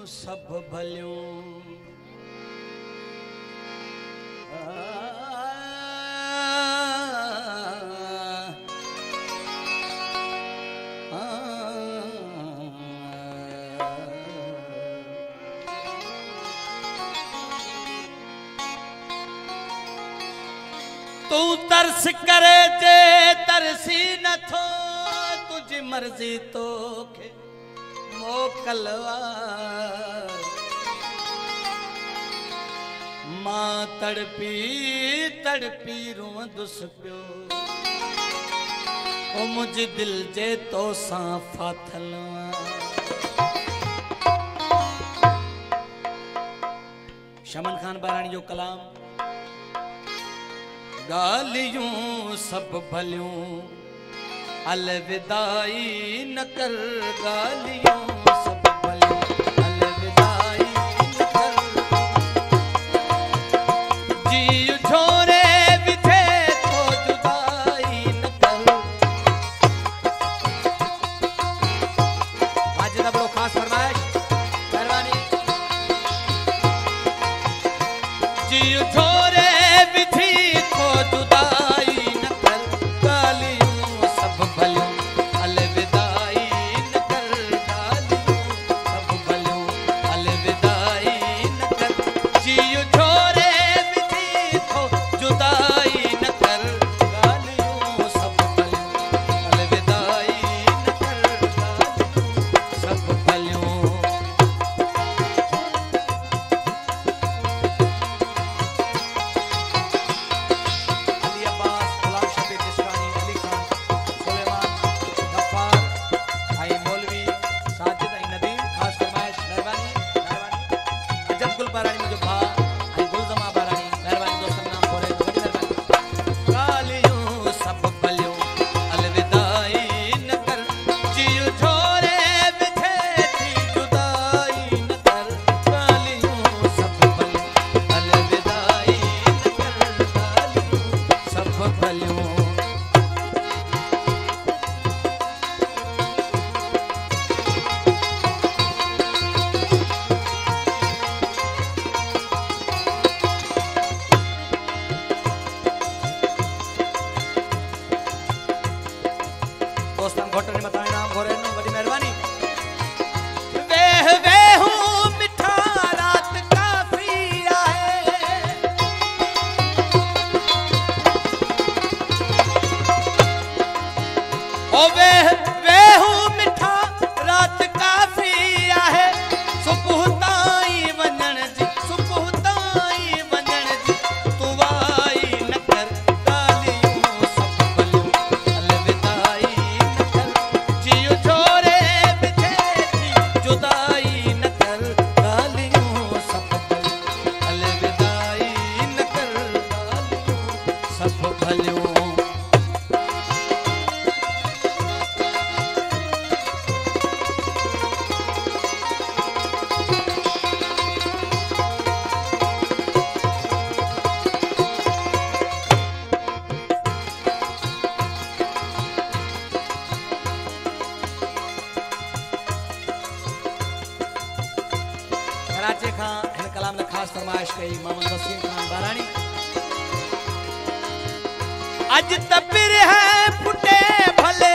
सब भलियूं तू तरस करे जे तरसी न थो तुझी मर्जी तो के मोकलवा मां तड़पी तड़पी रोंदुस पियो ओ मुझे दिल जे तो सां फाथलवा शमन खान बाराणी जो कलाम गालियूं सब भलियूं अलविदाई न कर गालियों सब भलियों अलविदाई न कर जी झोरे विधे तो जुदाई न कर आज का बड़ो खास फरमाइश मेहरबानी जी झोरे विधि तो जुदाई न कर गालियों सब भलियों अलविदाई न कर गालियों सब भलियों अलविदाई न कर जियो झोरे विधि तो जुदाई न कर गालियों सब भलियों अलविदाई न कर गालियों सब भलियों दोस्तन घोटने मताए नाम घोरे नु बड़ी मेहरबानी वेह वेहू मिठा रात काफी आए ओ वेह वेहू मिठा रात काफी आए सुबह ताई वंजण जी सुबह ताई वंजण जी तू आई न कर गालियों सब भलियूं अलविदाई जियो झोरे विधे थी जुदाई न कर गालियों सब भलियूं अलविदाई न कर गालियों सब भलियूं कराची खां हिन कलाम ने खास फरमाइश कई मोहम्मद वसीम खान बाराणी अज तबिर है फुटे भले